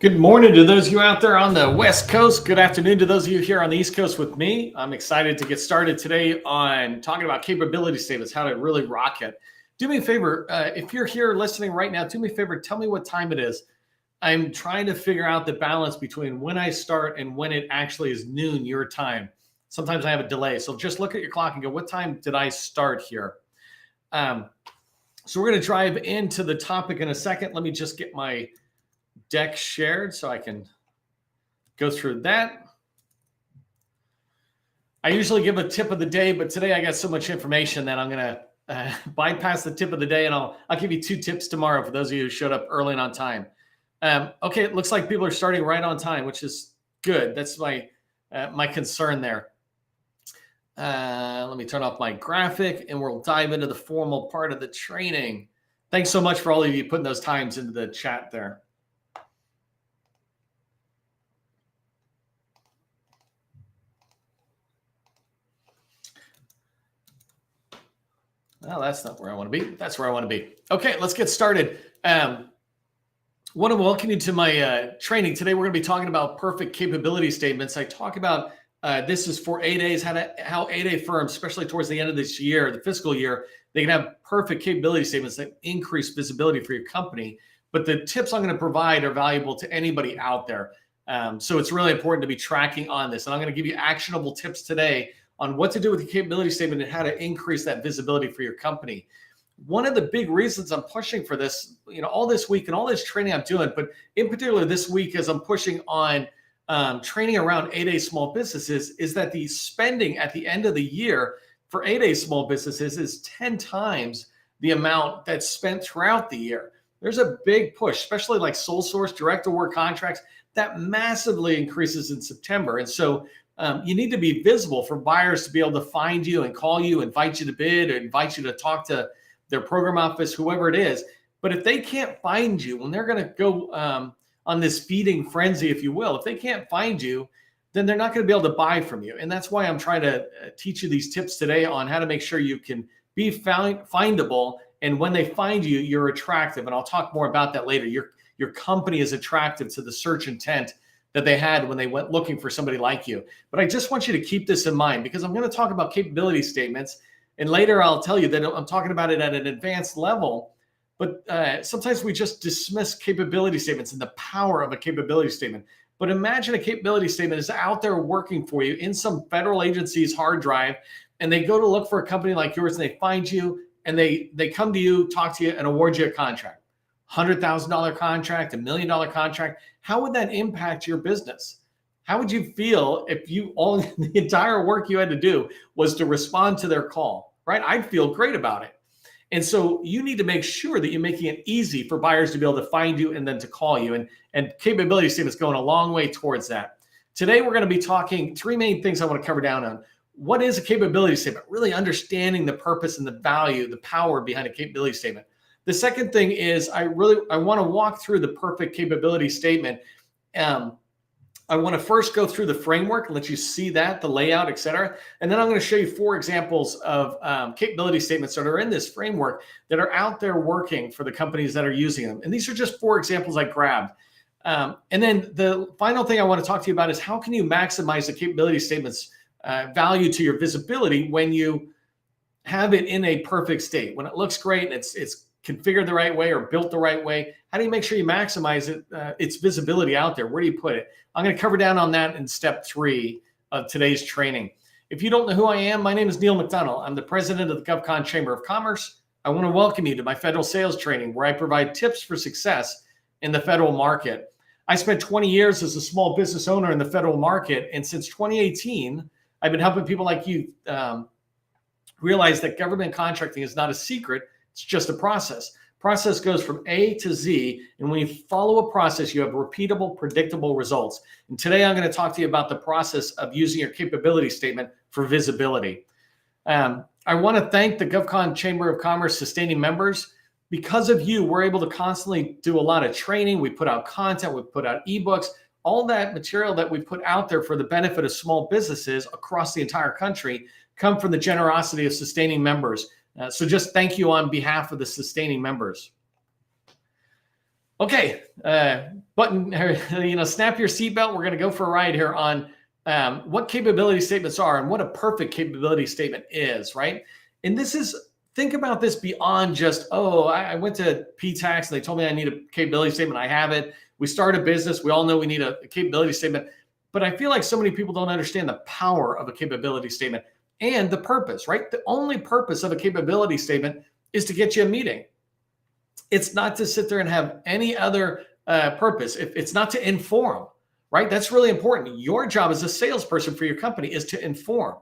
Good morning to those of you out there on the West Coast. Good afternoon to those of you here on the East Coast with me. I'm excited to get started today on talking about capability statements, how to really rock it. Do me a favor, if you're here listening right now, do me a favor, tell me what time it is. I'm trying to figure out the balance between when I start and when it actually is noon your time. Sometimes I have a delay. So just look at your clock and go, what time did I start here? So we're going to drive into the topic in a second. Let me just get my deck shared so I can go through that. I usually give a tip of the day, but today I got so much information that I'm going to bypass the tip of the day, and I'll give you 2 tips tomorrow for those of you who showed up early and on time. Okay, it looks like people are starting right on time, which is good. That's my concern there. Let me turn off my graphic, and we'll dive into the formal part of the training. Thanks so much for all of you putting those times into the chat there. Well, that's not where I want to be. That's where I want to be. Okay, let's get started. Want to welcome you to my training. Today, we're going to be talking about perfect capability statements. I talk about this is for 8As, how 8A firms, especially towards the end of this year, the fiscal year, they can have perfect capability statements that increase visibility for your company. But the tips I'm going to provide are valuable to anybody out there. So it's really important to be tracking on this. And I'm going to give you actionable tips today on what to do with the capability statement and how to increase that visibility for your company. One of the big reasons I'm pushing for this, all this week and all this training I'm doing, but in particular this week as I'm pushing on training around 8A small businesses, is that the spending at the end of the year for 8A small businesses is 10 times the amount that's spent throughout the year. There's a big push, especially like sole source, direct award contracts, that massively increases in September. And so you need to be visible for buyers to be able to find you and call you, invite you to bid, or invite you to talk to their program office, whoever it is. But if they can't find you, when they're going to go on this feeding frenzy, if you will, if they can't find you, then they're not going to be able to buy from you. And that's why I'm trying to teach you these tips today on how to make sure you can be findable. And when they find you, you're attractive. And I'll talk more about that later. Your company is attractive to the search intent that they had when they went looking for somebody like you. But I just want you to keep this in mind, because I'm going to talk about capability statements. And later I'll tell you that I'm talking about it at an advanced level. But sometimes we just dismiss capability statements and the power of a capability statement. But imagine a capability statement is out there working for you in some federal agency's hard drive, and they go to look for a company like yours, and they find you, and they come to you, talk to you, and award you a contract. $100,000 contract, $1 million contract. How would that impact your business? How would you feel if the entire work you had to do was to respond to their call, right? I'd feel great about it. And so you need to make sure that you're making it easy for buyers to be able to find you and then to call you. And capability statements going a long way towards that. Today, we're going to be talking 3 main things I want to cover down on. What is a capability statement? Really understanding the purpose and the value, the power behind a capability statement. The second thing is I want to walk through the perfect capability statement. I want to first go through the framework and let you see that, the layout, et cetera. And then I'm going to show you 4 examples of capability statements that are in this framework that are out there working for the companies that are using them. And these are just 4 examples I grabbed. And then the final thing I want to talk to you about is how can you maximize the capability statement's value to your visibility when you have it in a perfect state, when it looks great and it's configured the right way or built the right way. How do you make sure you maximize it, its visibility out there? Where do you put it? I'm going to cover down on that in step 3 of today's training. If you don't know who I am, my name is Neil McDonnell. I'm the president of the GovCon Chamber of Commerce. I want to welcome you to my federal sales training, where I provide tips for success in the federal market. I spent 20 years as a small business owner in the federal market. And since 2018, I've been helping people like you realize that government contracting is not a secret. It's just a process. Process goes from A to Z, and when you follow a process, you have repeatable, predictable results. And today I'm going to talk to you about the process of using your capability statement for visibility. I want to thank the GovCon Chamber of Commerce sustaining members. Because of you, we're able to constantly do a lot of training. We put out content, we put out ebooks, all that material that we put out there for the benefit of small businesses across the entire country come from the generosity of sustaining members. So just thank you on behalf of the sustaining members. Okay, snap your seatbelt. We're going to go for a ride here on what capability statements are and what a perfect capability statement is, right? And think about this beyond just, oh, I went to PTAX and they told me I need a capability statement. I have it. We start a business. We all know we need a capability statement. But I feel like so many people don't understand the power of a capability statement and the purpose, right? The only purpose of a capability statement is to get you a meeting. It's not to sit there and have any other purpose. It's not to inform, right? That's really important. Your job as a salesperson for your company is to inform.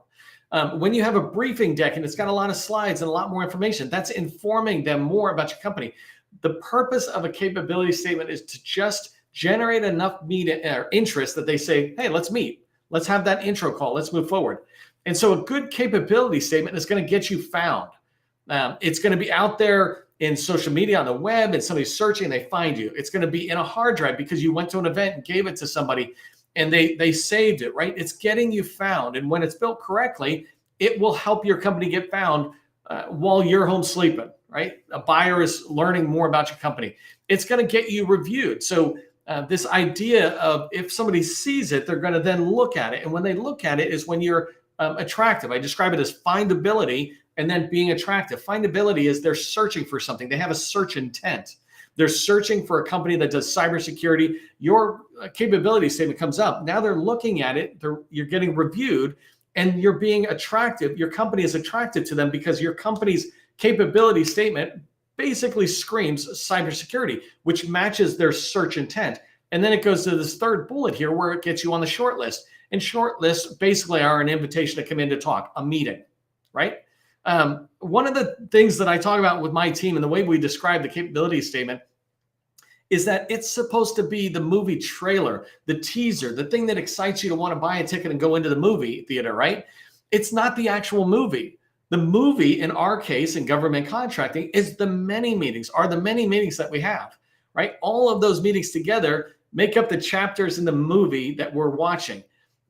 When you have a briefing deck and it's got a lot of slides and a lot more information, that's informing them more about your company. The purpose of a capability statement is to just generate enough interest that they say, hey, let's meet. Let's have that intro call. Let's move forward. And so a good capability statement is going to get you found. It's going to be out there in social media, on the web, and somebody's searching, they find you. It's going to be in a hard drive because you went to an event and gave it to somebody and they saved it, right? It's getting you found. And when it's built correctly, it will help your company get found while you're home sleeping, right? A buyer is learning more about your company. It's going to get you reviewed. So this idea of if somebody sees it, they're going to then look at it. And when they look at it is when you're attractive. I describe it as findability and then being attractive. Findability is they're searching for something. They have a search intent. They're searching for a company that does cybersecurity. Your capability statement comes up. Now they're looking at it. You're getting reviewed and you're being attractive. Your company is attracted to them because your company's capability statement basically screams cybersecurity, which matches their search intent. And then it goes to this third bullet here where it gets you on the short list. And short lists basically are an invitation to come in to talk, a meeting, right? One of the things that I talk about with my team and the way we describe the capability statement is that it's supposed to be the movie trailer, the teaser, the thing that excites you to want to buy a ticket and go into the movie theater, right? It's not the actual movie. The movie, in our case, in government contracting, is the many meetings that we have, right? All of those meetings together make up the chapters in the movie that we're watching.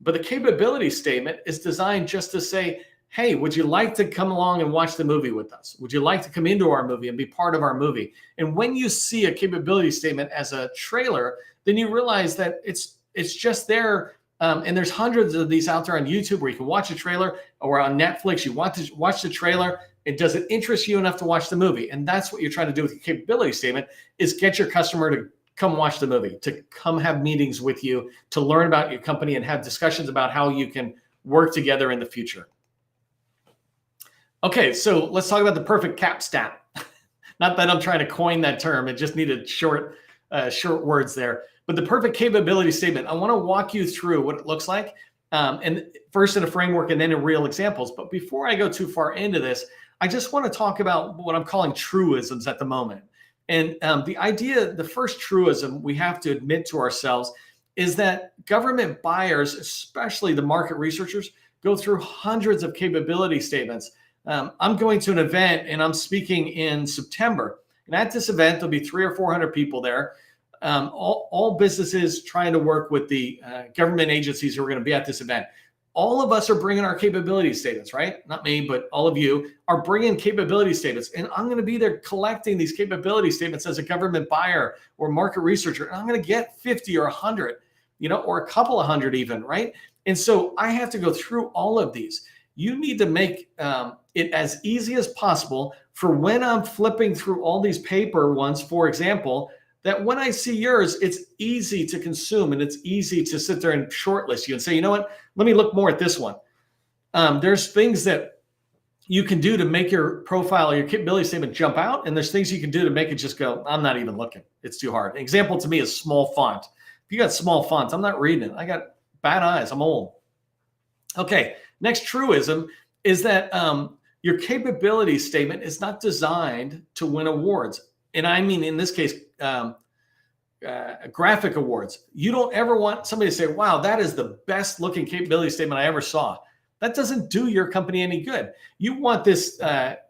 But the capability statement is designed just to say, hey, would you like to come along and watch the movie with us? Would you like to come into our movie and be part of our movie? And when you see a capability statement as a trailer, then you realize that it's just there. And there's hundreds of these out there on YouTube where you can watch a trailer, or on Netflix, you want to watch the trailer. Does it interest you enough to watch the movie? And that's what you're trying to do with your capability statement, is get your customer to come watch the movie, to come have meetings with you, to learn about your company and have discussions about how you can work together in the future. Okay, so let's talk about the perfect cap stat. Not that I'm trying to coin that term. It just needed short words there. But the perfect capability statement, I want to walk you through what it looks like, and first in a framework and then in real examples. But before I go too far into this, I just want to talk about what I'm calling truisms at the moment. And the idea, the first truism we have to admit to ourselves is that government buyers, especially the market researchers, go through hundreds of capability statements. I'm going to an event and I'm speaking in September. And at this event, there'll be 300 or 400 people there. All businesses trying to work with the government agencies who are going to be at this event. All of us are bringing our capability statements, right? Not me, but all of you are bringing capability statements. And I'm going to be there collecting these capability statements as a government buyer or market researcher. And I'm going to get 50 or 100, or a couple of hundred even, right? And so I have to go through all of these. You need to make it as easy as possible for when I'm flipping through all these paper ones, for example, that when I see yours, it's easy to consume and it's easy to sit there and shortlist you and say, you know what, let me look more at this one. There's things that you can do to make your profile or your capability statement jump out. And there's things you can do to make it just go, I'm not even looking. It's too hard. An example to me is small font. If you got small fonts, I'm not reading it. I got bad eyes. I'm old. Okay. Next truism is that your capability statement is not designed to win awards. And I mean, in this case, graphic awards. You don't ever want somebody to say, wow, that is the best looking capability statement I ever saw. That doesn't do your company any good. You want this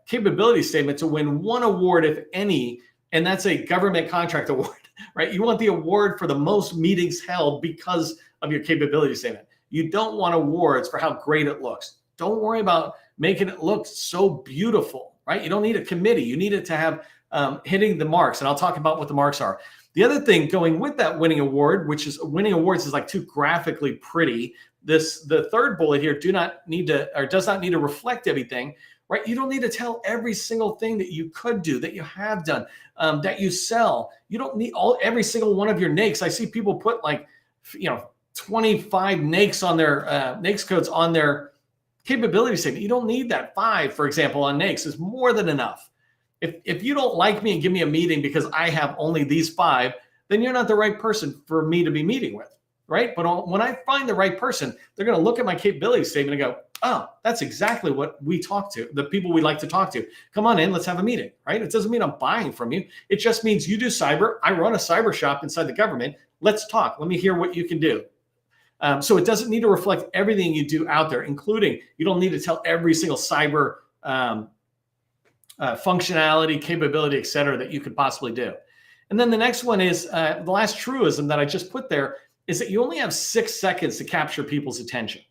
capability statement to win one award, if any, and that's a government contract award, right? You want the award for the most meetings held because of your capability statement. You don't want awards for how great it looks. Don't worry about making it look so beautiful, right? You don't need a committee. You need it to have hitting the marks. And I'll talk about what the marks are. The other thing going with that winning award, which is winning awards is like too graphically pretty. The third bullet here, does not need to reflect everything, right? You don't need to tell every single thing that you could do, that you have done, that you sell. You don't need every single one of your NAICS. I see people put like, 25 NAICS on their NAICS codes on their capability statement. You don't need that. 5, for example, on NAICS is more than enough. If you don't like me and give me a meeting because I have only these 5, then you're not the right person for me to be meeting with, right? But when I find the right person, they're going to look at my capability statement and go, oh, that's exactly what we talk to, the people we like to talk to. Come on in, let's have a meeting, right? It doesn't mean I'm buying from you. It just means you do cyber. I run a cyber shop inside the government. Let's talk. Let me hear what you can do. So it doesn't need to reflect everything you do out there, including you don't need to tell every single cyber functionality, capability, et cetera, that you could possibly do. And then the next one is the last truism that I just put there is that you only have 6 seconds to capture people's attention.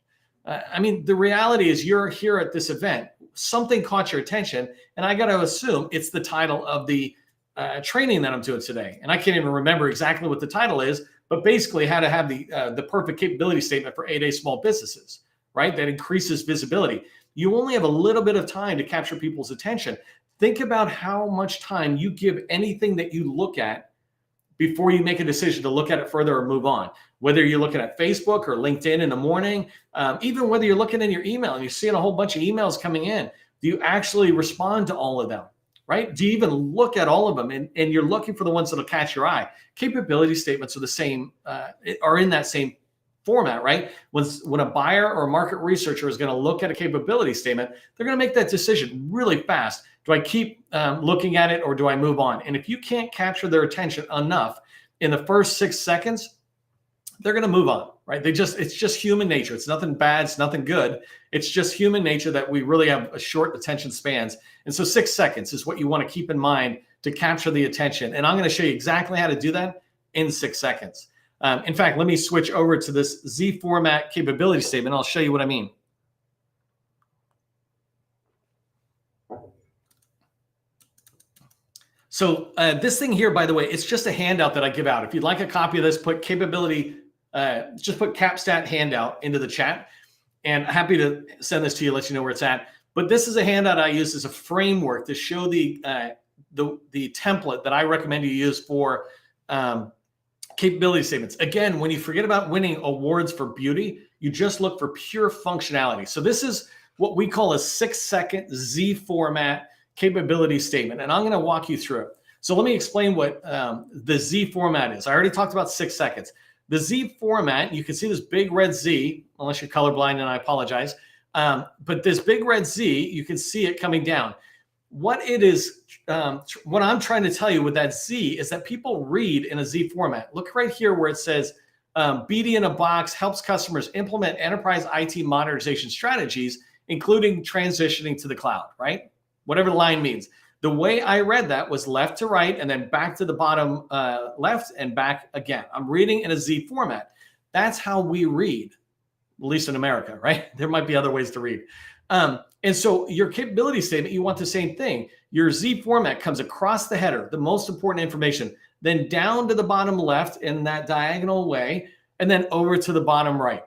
The reality is you're here at this event, something caught your attention, and I got to assume it's the title of the training that I'm doing today. And I can't even remember exactly what the title is, but basically how to have the perfect capability statement for 8A small businesses, right? That increases visibility. You only have a little bit of time to capture people's attention. Think about how much time you give anything that you look at before you make a decision to look at it further or move on. Whether you're looking at Facebook or LinkedIn in the morning, even whether you're looking in your email and you're seeing a whole bunch of emails coming in, do you actually respond to all of them, right? Do you even look at all of them? And you're looking for the ones that'll catch your eye. Capability statements are the same, are in that same format, right? When a buyer or a market researcher is going to look at a capability statement, they're going to make that decision really fast. Do I keep looking at it or do I move on? And if you can't capture their attention enough in the first 6 seconds, they're going to move on, right? It's just human nature. It's nothing bad. It's nothing good. It's just human nature that we really have a short attention spans. And so 6 seconds is what you want to keep in mind to capture the attention. And I'm going to show you exactly how to do that in 6 seconds. In fact, let me switch over to this Z format capability statement. I'll show you what I mean. So this thing here, by the way, it's just a handout that I give out. If you'd like a copy of this, put capability, just put CapStat handout into the chat. And I'm happy to send this to you, let you know where it's at. But this is a handout I use as a framework to show the template that I recommend you use for capability statements. Again, when you forget about winning awards for beauty, you just look for pure functionality. So this is what we call a 6-second Z format capability statement. And I'm going to walk you through it. So let me explain what the Z format is. I already talked about 6 seconds. The Z format, you can see this big red Z, unless you're colorblind, and I apologize. But this big red Z, you can see it coming down. What it is, what I'm trying to tell you with that Z is that people read in a Z format. Look right here where it says BD in a box helps customers implement enterprise IT modernization strategies, including transitioning to the cloud, right? Whatever the line means. The way I read that was left to right and then back to the bottom left and back again. I'm reading in a Z format. That's how we read, at least in America, right? There might be other ways to read. And so your capability statement, you want the same thing. Your Z format comes across the header, the most important information, then down to the bottom left in that diagonal way, and then over to the bottom right.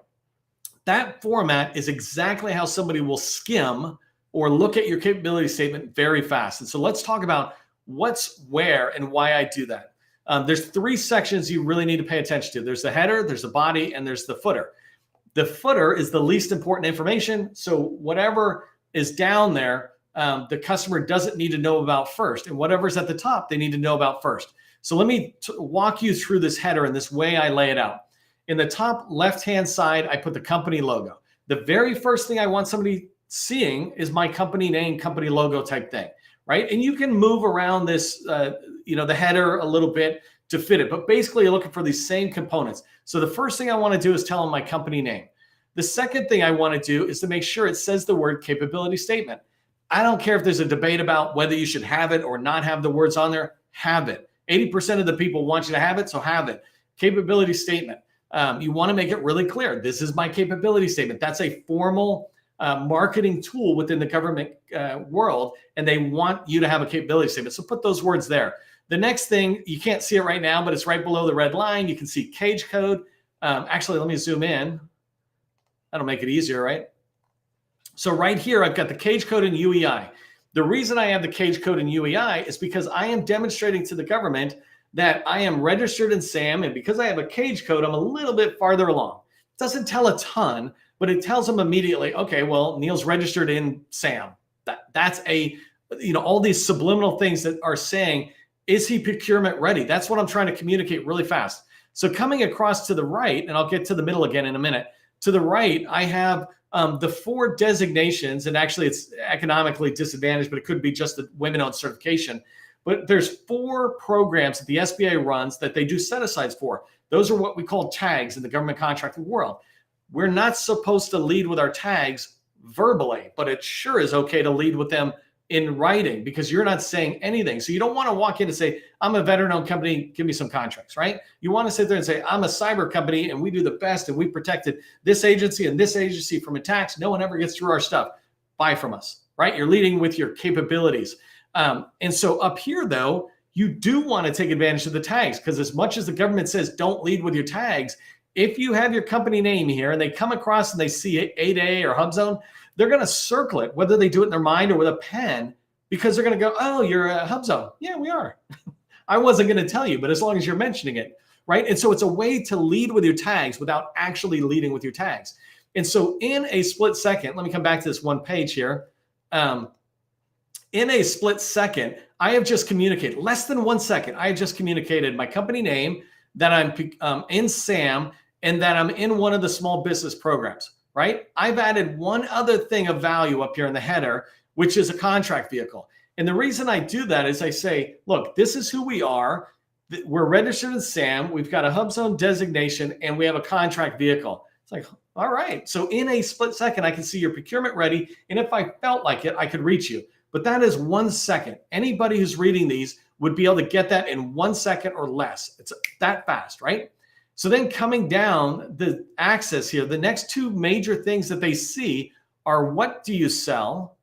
That format is exactly how somebody will skim or look at your capability statement very fast. And so let's talk about what's where and why I do that. There's 3 sections you really need to pay attention to. There's the header, there's the body, and there's the footer. The footer is the least important information. So whatever is down there, the customer doesn't need to know about first. And whatever's at the top, they need to know about first. So let me walk you through this header and this way I lay it out. In the top left-hand side, I put the company logo. The very first thing I want somebody seeing is my company name, company logo type thing, right? And you can move around this, the header a little bit to fit it, but basically you're looking for these same components. So the first thing I want to do is tell them my company name. The second thing I want to do is to make sure it says the word capability statement. I don't care if there's a debate about whether you should have it or not have the words on there, have it. 80% of the people want you to have it, so have it. Capability statement. You want to make it really clear. This is my capability statement. That's a formal marketing tool within the government world, and they want you to have a capability statement. So put those words there. The next thing, you can't see it right now, but it's right below the red line. You can see cage code. Actually, let me zoom in. That'll make it easier, right? So right here, I've got the cage code and UEI. The reason I have the cage code and UEI is because I am demonstrating to the government that I am registered in SAM, and because I have a cage code, I'm a little bit farther along. It doesn't tell a ton, but it tells them immediately, okay, well, Neil's registered in SAM. That's a, all these subliminal things that are saying, is he procurement ready? That's what I'm trying to communicate really fast. So coming across to the right, and I'll get to the middle again in a minute, to the right, I have the 4 designations, and actually it's economically disadvantaged, but it could be just the women-owned certification. But there's 4 programs that the SBA runs that they do set-asides for. Those are what we call tags in the government contracting world. We're not supposed to lead with our tags verbally, but it sure is okay to lead with them in writing because you're not saying anything. So you don't want to walk in and say, I'm a veteran-owned company, give me some contracts, right? You want to sit there and say, I'm a cyber company and we do the best and we protected this agency and this agency from attacks. No one ever gets through our stuff. Buy from us, right? You're leading with your capabilities. And so up here, though, you do want to take advantage of the tags because as much as the government says don't lead with your tags, if you have your company name here and they come across and they see 8A or HubZone, they're going to circle it, whether they do it in their mind or with a pen, because they're going to go, oh, you're a HubZone. Yeah, we are. I wasn't going to tell you, but as long as you're mentioning it, right? And so it's a way to lead with your tags without actually leading with your tags. And so in a split second, let me come back to this one page here. In a split second, I have just communicated, less than 1 second, I have just communicated my company name, that I'm in SAM, and that I'm in one of the small business programs, right? I've added one other thing of value up here in the header, which is a contract vehicle. And the reason I do that is I say, look, this is who we are. We're registered in SAM. We've got a HubZone designation, and we have a contract vehicle. It's like, all right. So in a split second, I can see your procurement ready. And if I felt like it, I could reach you. But that is 1 second. Anybody who's reading these would be able to get that in 1 second or less. It's that fast, right? So then coming down the axis here, the next 2 major things that they see are what do you sell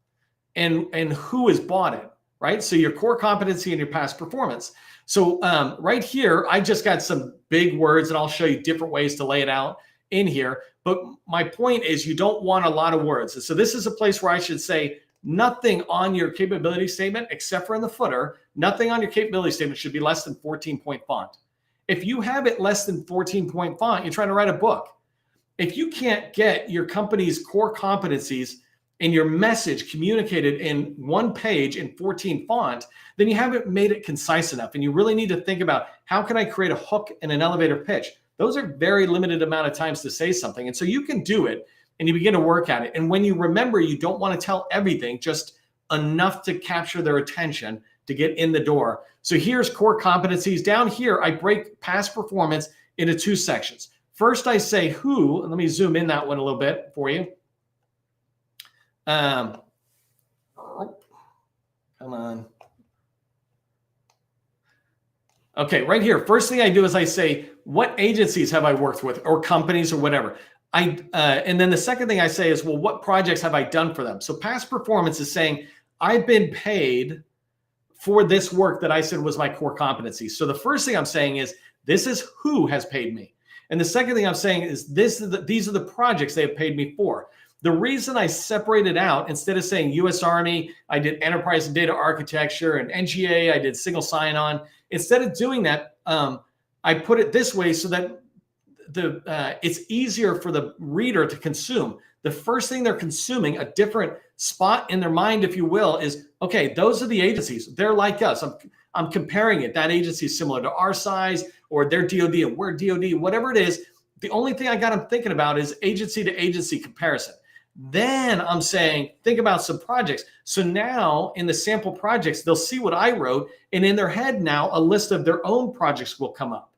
and who has bought it, right? So your core competency and your past performance. So right here, I just got some big words and I'll show you different ways to lay it out in here. But my point is you don't want a lot of words. And so this is a place where I should say nothing on your capability statement, except for in the footer, nothing on your capability statement should be less than 14-point font. If you have it less than 14-point font, you're trying to write a book. If you can't get your company's core competencies and your message communicated in 1 page in 14 font, then you haven't made it concise enough. And you really need to think about how can I create a hook and an elevator pitch? Those are very limited amount of times to say something. And so you can do it and you begin to work at it. And when you remember, you don't want to tell everything, just enough to capture their attention to get in the door. So here's core competencies. Down here, I break past performance into 2 sections. First, I say who, and let me zoom in that one a little bit for you. Come on. Okay, right here. First thing I do is I say, what agencies have I worked with or companies or whatever? And then the second thing I say is, well, what projects have I done for them? So past performance is saying, I've been paid for this work that I said was my core competency. So the first thing I'm saying is, this is who has paid me. And the second thing I'm saying is, these are the projects they have paid me for. The reason I separated out, instead of saying U.S. Army, I did enterprise and data architecture, and NGA, I did single sign-on. Instead of doing that, I put it this way so that it's easier for the reader to consume. The first thing they're consuming, a different spot in their mind, if you will, is, okay, those are the agencies. They're like us. I'm comparing it. That agency is similar to our size, or their DOD and we're DOD, whatever it is. The only thing I got them thinking about is agency to agency comparison. Then I'm saying, think about some projects. So now in the sample projects, they'll see what I wrote, and in their head now, a list of their own projects will come up.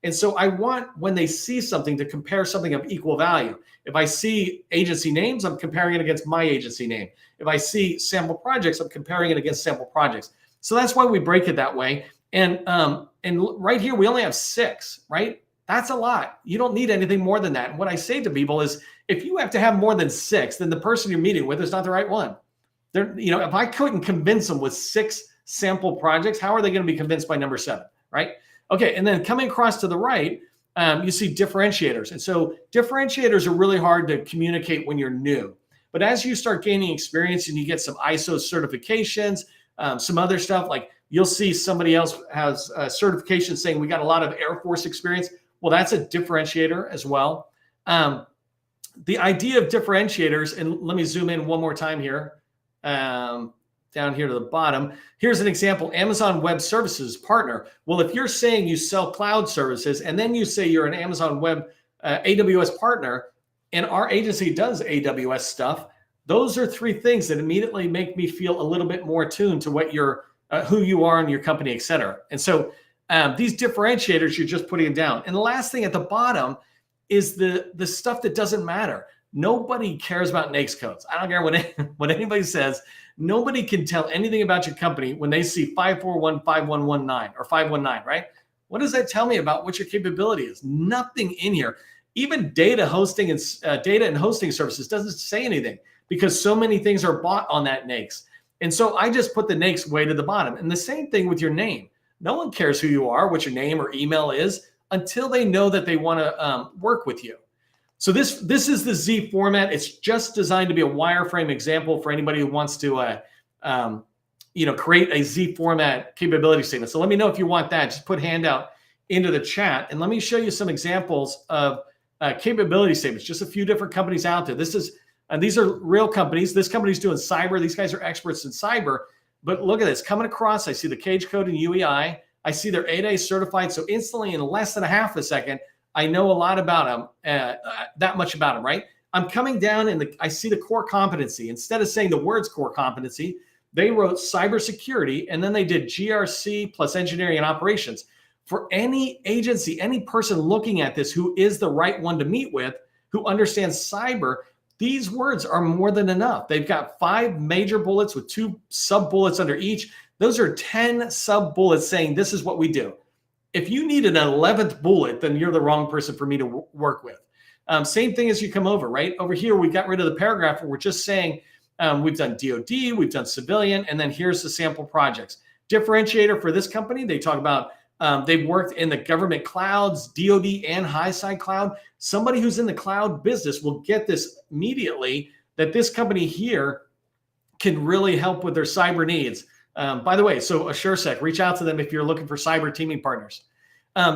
And so I want, when they see something, to compare something of equal value. If I see agency names, I'm comparing it against my agency name. If I see sample projects, I'm comparing it against sample projects. So that's why we break it that way. And right here, we only have 6, right? That's a lot. You don't need anything more than that. And what I say to people is, if you have to have more than 6, then the person you're meeting with is not the right one. If I couldn't convince them with 6 sample projects, how are they going to be convinced by number 7, right? Okay, and then coming across to the right, you see differentiators. And so differentiators are really hard to communicate when you're new. But as you start gaining experience and you get some ISO certifications, some other stuff, like you'll see somebody else has a certification saying we got a lot of Air Force experience. Well, that's a differentiator as well. The idea of differentiators, and let me zoom in one more time here, down here to the bottom. Here's an example, Amazon Web Services partner. Well, if you're saying you sell cloud services and then you say you're an Amazon Web AWS partner, and our agency does AWS stuff, those are 3 things that immediately make me feel a little bit more attuned to what you're, who you are in your company, et cetera. And so these differentiators, you're just putting them down. And the last thing at the bottom is the stuff that doesn't matter. Nobody cares about NAICS codes. I don't care what anybody says. Nobody can tell anything about your company when they see 541, 5119 or 519, right? What does that tell me about what your capability is? Nothing in here. Even data hosting and data and hosting services doesn't say anything because so many things are bought on that NAICS. And so I just put the NAICS way to the bottom. And the same thing with your name. No one cares who you are, what your name or email is, until they know that they want to work with you. So this is the Z format. It's just designed to be a wireframe example for anybody who wants to create a Z format capability statement. So let me know if you want that. Just put handout into the chat, and let me show you some examples of capability statements. Just a few different companies out there. These are real companies. This company's doing cyber. These guys are experts in cyber. But look at this coming across. I see the cage code in UEI. I see they're 8A certified. So instantly, in less than a half a second, I know a lot about them, that much about them, right? I'm coming down and I see the core competency. Instead of saying the words core competency, they wrote cybersecurity, and then they did GRC plus engineering and operations. For any agency, any person looking at this who is the right one to meet with, who understands cyber, these words are more than enough. They've got 5 major bullets with 2 sub bullets under each. Those are 10 sub bullets saying this is what we do. If you need an 11th bullet, then you're the wrong person for me to work with. Same thing as you come over, right? Over here, we got rid of the paragraph where we're just saying we've done DoD, we've done civilian, and then here's the sample projects. Differentiator for this company, they talk about they've worked in the government clouds, DoD and high side cloud. Somebody who's in the cloud business will get this immediately, that this company here can really help with their cyber needs. By the way, so AssureSec, reach out to them if you're looking for cyber teaming partners.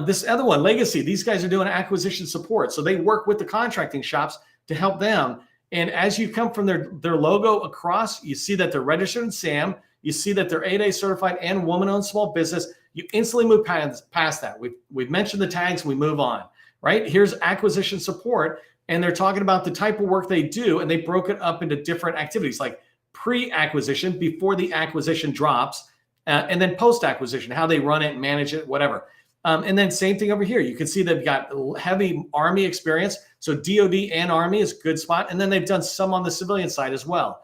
This other one, Legacy, these guys are doing acquisition support. So they work with the contracting shops to help them. And as you come from their logo across, you see that they're registered in SAM. You see that they're 8A certified and woman-owned small business. You instantly move past that. We've mentioned the tags, we move on, right? Here's acquisition support, and they're talking about the type of work they do, and they broke it up into different activities like pre-acquisition, before the acquisition drops, and then post-acquisition, how they run it, manage it, whatever. And then same thing over here. You can see they've got heavy Army experience. So DoD and Army is a good spot. And then they've done some on the civilian side as well.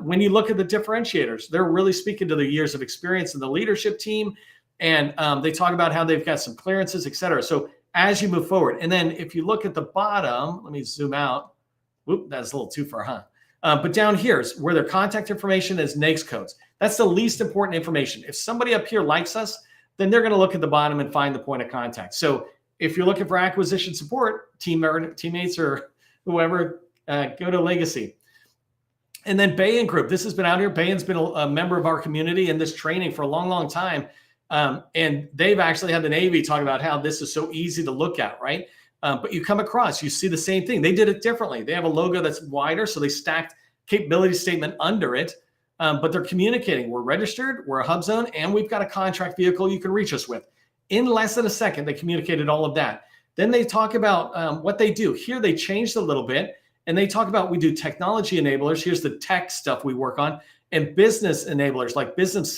When you look at the differentiators, they're really speaking to the years of experience in the leadership team. And they talk about how they've got some clearances, et cetera. So as you move forward, and then if you look at the bottom, let me zoom out. Whoop, that's a little too far, huh? But down here is where their contact information is NAICS codes. That's the least important information. If somebody up here likes us, then they're going to look at the bottom and find the point of contact. So if you're looking for acquisition support, teammates or whoever, go to Legacy. And then Bayan Group. This has been out here. Bayan's been a member of our community in this training for a long, long time. And they've actually had the Navy talk about how this is so easy to look at, right? But you come across, you see the same thing. They did it differently. They have a logo that's wider, so they stacked capability statement under it. But they're communicating. We're registered, we're a hub zone, and we've got a contract vehicle you can reach us with. In less than a second, they communicated all of that. Then they talk about what they do. Here they changed a little bit, and they talk about we do technology enablers. Here's the tech stuff we work on, and business enablers like business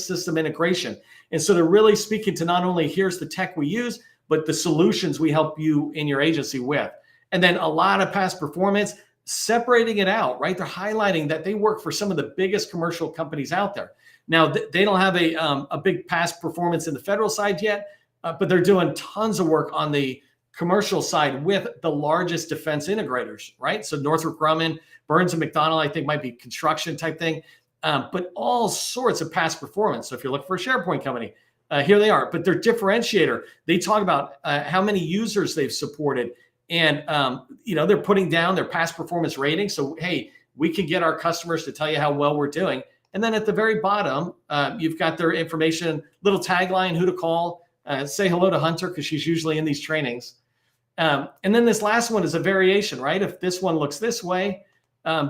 system integration. And so they're really speaking to not only here's the tech we use, but the solutions we help you in your agency with. And then a lot of past performance, separating it out, right? They're highlighting that they work for some of the biggest commercial companies out there. Now, they don't have a big past performance in the federal side yet, but they're doing tons of work on the commercial side with the largest defense integrators, right? So Northrop Grumman, Burns and McDonnell, I think might be construction type thing. but all sorts of past performance. So if you're looking for a SharePoint company, here they are. But their differentiator, they talk about how many users they've supported, and they're putting down their past performance rating. So hey, we can get our customers to tell you how well we're doing. And then at the very bottom, you've got their information, little tagline, who to call. Say hello to Hunter because she's usually in these trainings. And then this last one is a variation, right? If this one looks this way,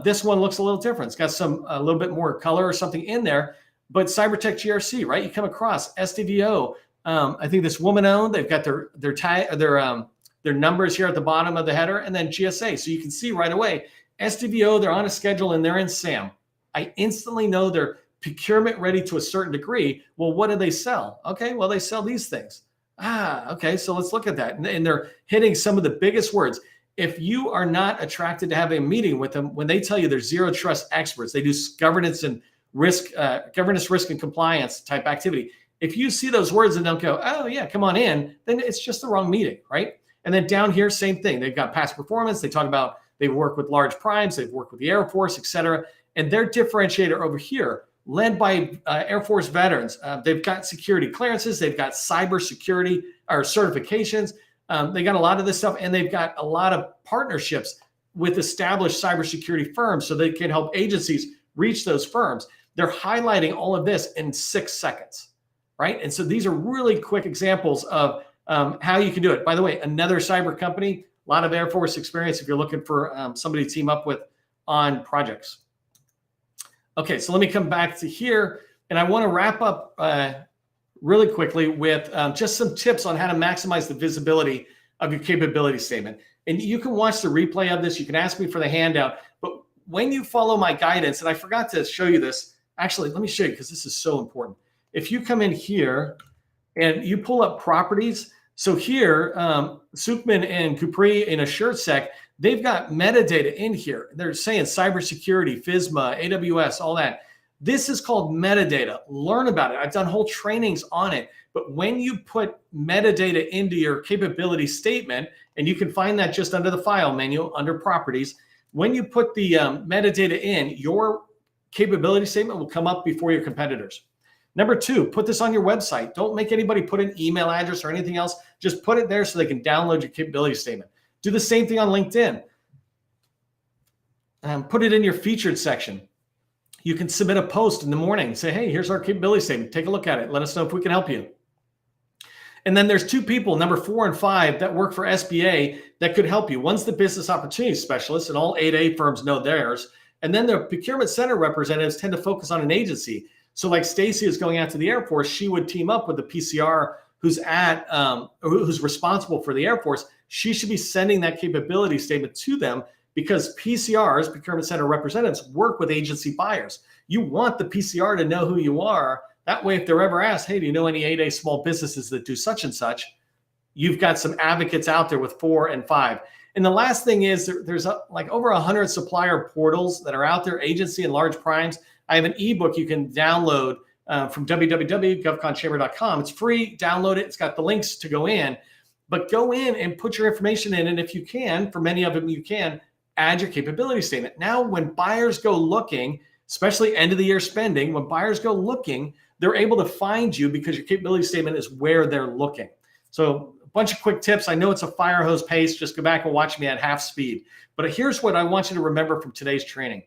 this one looks a little different. It's got a little bit more color or something in there. But Cybertech GRC, right? You come across SDVO. I think this woman-owned. They've got their numbers here at the bottom of the header, and then GSA. So you can see right away, SDVO, they're on a schedule and they're in SAM. I instantly know they're procurement ready to a certain degree. Well, what do they sell? Okay, well, they sell these things. Okay, so let's look at that. And they're hitting some of the biggest words. If you are not attracted to having a meeting with them, when they tell you they're zero trust experts, they do governance, risk and compliance type activity. If you see those words and don't go, oh yeah, come on in, then it's just the wrong meeting, right? And then down here, same thing. They've got past performance. They talk about they work with large primes, they've worked with the Air Force, et cetera. And their differentiator over here, led by Air Force veterans, they've got security clearances, they've got cyber security or certifications. They got a lot of this stuff, and they've got a lot of partnerships with established cybersecurity firms so they can help agencies reach those firms. They're highlighting all of this in 6 seconds, right? And so these are really quick examples of how you can do it. By the way, another cyber company, a lot of Air Force experience if you're looking for somebody to team up with on projects. Okay, so let me come back to here, and I want to wrap up really quickly with just some tips on how to maximize the visibility of your capability statement. And you can watch the replay of this. You can ask me for the handout, but when you follow my guidance, and I forgot to show you this, actually, let me show you because this is so important. If you come in here and you pull up properties, so here, Sukman and Capri in AssuredSec, they've got metadata in here. They're saying cybersecurity, FISMA, AWS, all that. This is called metadata. Learn about it. I've done whole trainings on it. But when you put metadata into your capability statement, and you can find that just under the file menu, under properties, when you put the metadata in, your capability statement will come up before your competitors. Number 2, put this on your website. Don't make anybody put an email address or anything else. Just put it there so they can download your capability statement. Do the same thing on LinkedIn. Put it in your featured section. You can submit a post in the morning and say, hey, here's our capability statement. Take a look at it. Let us know if we can help you. And then there's 2 people, number 4 and 5, that work for SBA that could help you. One's the business opportunity specialist, and all 8A firms know theirs. And then the procurement center representatives tend to focus on an agency. So like Stacy is going out to the Air Force, she would team up with the PCR who's responsible for the Air Force. She should be sending that capability statement to them because PCRs, procurement center representatives, work with agency buyers. You want the PCR to know who you are. That way, if they're ever asked, hey, do you know any 8A small businesses that do such and such? You've got some advocates out there with 4 and 5. And the last thing is there's like over 100 supplier portals that are out there, agency and large primes. I have an ebook you can download from www.govconchamber.com. It's free. Download it. It's got the links to go in. But go in and put your information in. And if you can, for many of them, you can add your capability statement. Now, when buyers go looking, especially end of the year spending, when buyers go looking, they're able to find you because your capability statement is where they're looking. So a bunch of quick tips. I know it's a fire hose pace. Just go back and watch me at half speed. But here's what I want you to remember from today's training.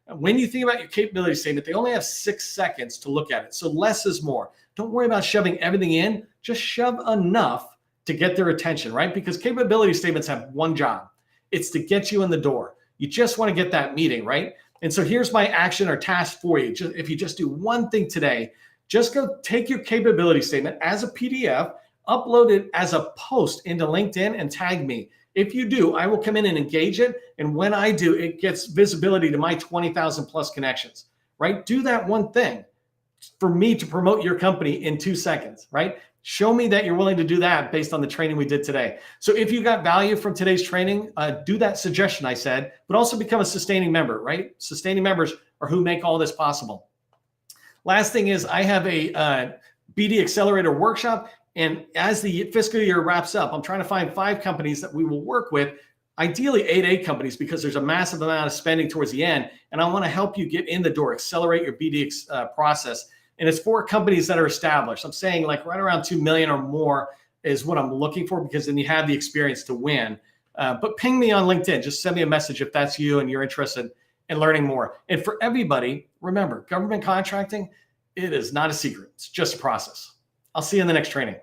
When you think about your capability statement, they only have 6 seconds to look at it. So less is more. Don't worry about shoving everything in. Just shove enough to get their attention, right? Because capability statements have one job. It's to get you in the door. You just want to get that meeting, right? And so here's my action or task for you. If you just do one thing today, just go take your capability statement as a PDF, upload it as a post into LinkedIn and tag me. If you do, I will come in and engage it. And when I do, it gets visibility to my 20,000 plus connections, right? Do that one thing for me to promote your company in 2 seconds, right? Show me that you're willing to do that based on the training we did today. So if you got value from today's training, do that suggestion I said, but also become a sustaining member, right? Sustaining members are who make all this possible. Last thing is I have a BD Accelerator workshop. And as the fiscal year wraps up, I'm trying to find 5 companies that we will work with ideally 8A companies, because there's a massive amount of spending towards the end. And I want to help you get in the door, accelerate your BD process. And it's for companies that are established. I'm saying like right around 2 million or more is what I'm looking for, because then you have the experience to win. But ping me on LinkedIn. Just send me a message if that's you and you're interested in learning more. And for everybody, remember, government contracting, it is not a secret. It's just a process. I'll see you in the next training.